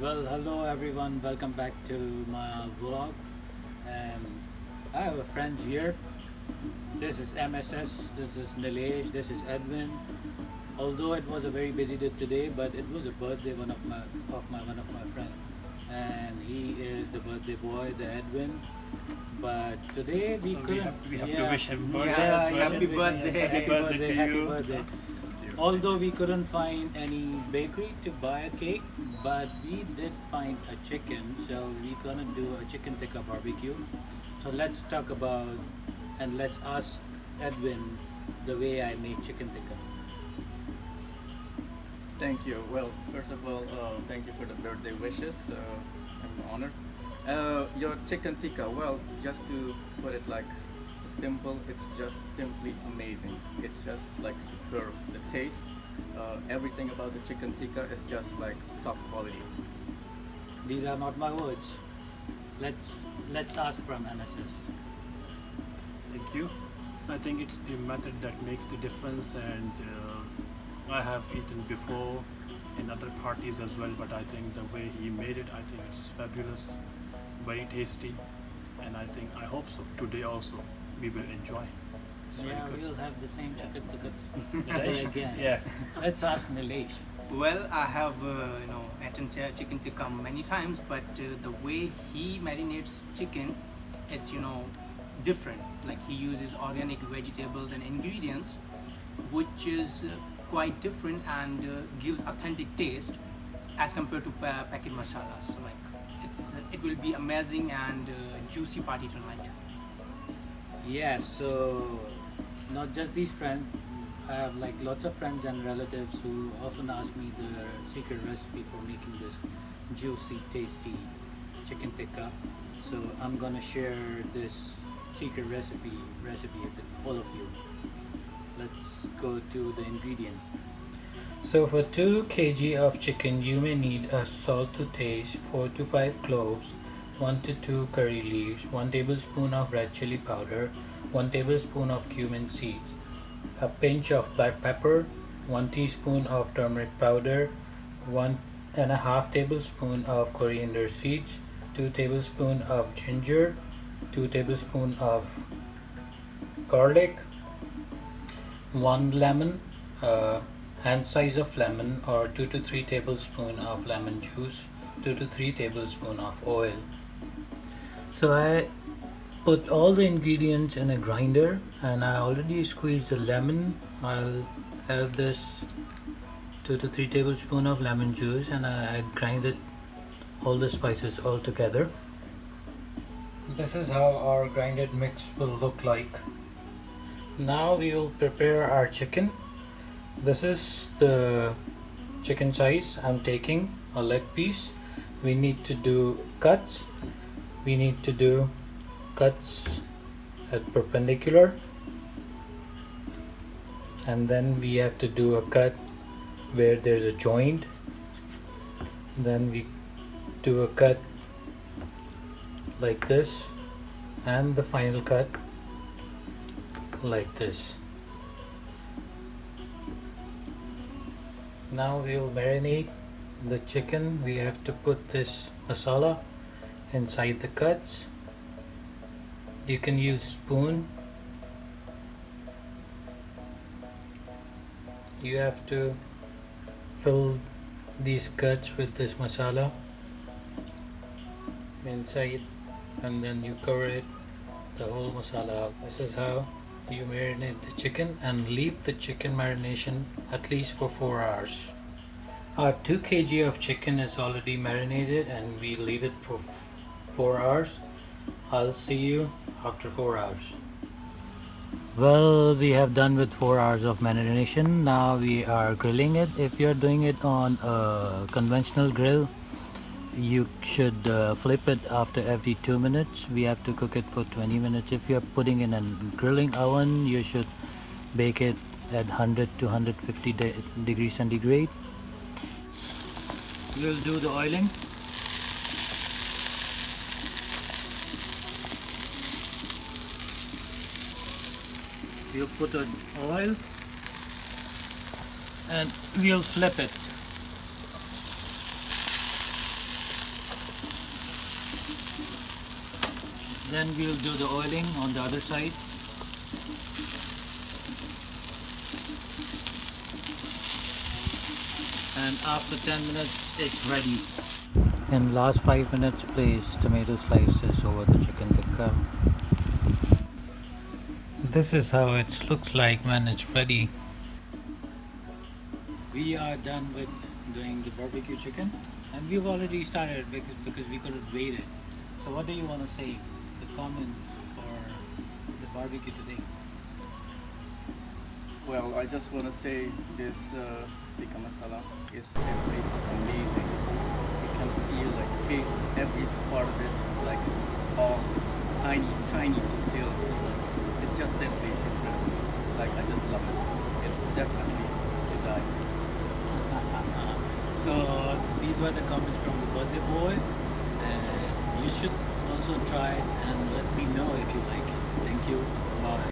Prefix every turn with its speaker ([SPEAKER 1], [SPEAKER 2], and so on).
[SPEAKER 1] Well, hello everyone. Welcome back to my vlog. And I have a friends here. This is MSS. This is Nilesh. This is Edwin. Although it was a very busy day today, but it was a birthday one of my friend, and he is the birthday boy, the Edwin. But today we
[SPEAKER 2] So
[SPEAKER 1] couldn't.
[SPEAKER 2] we have to
[SPEAKER 1] Yeah,
[SPEAKER 2] wish him birthday
[SPEAKER 1] yeah,
[SPEAKER 2] as well.
[SPEAKER 1] we
[SPEAKER 3] Happy
[SPEAKER 1] should wish him, yes,
[SPEAKER 3] birthday.
[SPEAKER 1] happy
[SPEAKER 2] Happy birthday to
[SPEAKER 1] happy
[SPEAKER 2] you.
[SPEAKER 1] birthday. Although we couldn't find any bakery to buy a cake, but we did find a chicken, so we're gonna do a chicken tikka barbecue. So let's talk about and let's ask Edwin the way I made chicken tikka.
[SPEAKER 3] Thank you. Well, first of all, thank you for the birthday wishes. I'm honored. Your chicken tikka, well, just to put it like simple, it's just simply amazing. It's just like superb. The taste, everything about the chicken tikka is just like top quality.
[SPEAKER 1] These are not my words. Let's ask from MSS.
[SPEAKER 2] Thank you. I think it's the method that makes the difference, and I have eaten before in other parties as well. But I think the way he made it, I think it's fabulous, very tasty, and I hope so. Today also we will enjoy. It's very
[SPEAKER 1] Yeah,
[SPEAKER 2] good.
[SPEAKER 1] we'll have the same chicken tikka today again.
[SPEAKER 2] Yeah.
[SPEAKER 1] Let's ask Nilesh.
[SPEAKER 4] Well, I have eaten chicken tikka many times, but the way he marinates chicken, it's different. Like he uses organic vegetables and ingredients, which is quite different and gives authentic taste as compared to packet masala. So like it will be amazing and juicy party tonight.
[SPEAKER 1] Yeah, so not just these friends, I have like lots of friends and relatives who often ask me the secret recipe for making this juicy, tasty chicken tikka. So I'm gonna share this secret recipe with all of you. Let's go to the ingredients. So for 2 kg of chicken, you may need a salt to taste, 4 to 5 cloves, 1 to 2 curry leaves, 1 tablespoon of red chili powder, 1 tablespoon of cumin seeds, a pinch of black pepper, 1 teaspoon of turmeric powder, 1.5 tablespoon of coriander seeds, 2 tablespoon of ginger, 2 tablespoon of garlic, 1 lemon, hand size of lemon, or 2 to 3 tablespoon of lemon juice, 2 to 3 tablespoon of oil. So I put all the ingredients in a grinder, and I already squeezed the lemon. I'll have this 2 to 3 tablespoon of lemon juice, and I grinded all the spices all together. This is how our grinded mix will look like. Now we will prepare our chicken. This is the chicken size I'm taking, a leg piece. We need to do cuts. We need to do cuts at perpendicular, and then we have to do a cut where there's a joint. Then we do a cut like this, and the final cut like this. Now we will marinate the chicken. We have to put this masala inside the cuts. You can use spoon. You have to fill these cuts with this masala inside, and then you cover it, the whole masala up. This is how you marinate the chicken, and leave the chicken marination at least for 4 hours. Our 2 kg of chicken is already marinated, and we leave it for 4 hours. I'll see you after 4 hours. Well, we have done with 4 hours of marination. Now we are grilling it. If you're doing it on a conventional grill, you should flip it after every 2 minutes. We have to cook it for 20 minutes. If you're putting in a grilling oven, you should bake it at 100 to 150 degrees centigrade. We'll do the oiling. We'll put on oil and we'll flip it. Then we'll do the oiling on the other side. And after 10 minutes it's ready. In last 5 minutes, place tomato slices over the chicken tikka. This is how it looks like when it's ready. We are done with doing the barbecue chicken, and we've already started because we couldn't wait it. So what do you want to say? The comment for the barbecue today?
[SPEAKER 3] Well, I just want to say this tikka masala is simply amazing. You can feel, like, taste every part of it, like all tiny, tiny details. It's just simply incredible. Like, I just love it. It's definitely to die for.
[SPEAKER 1] So these were the comments from the birthday boy, and you should also try it and let me know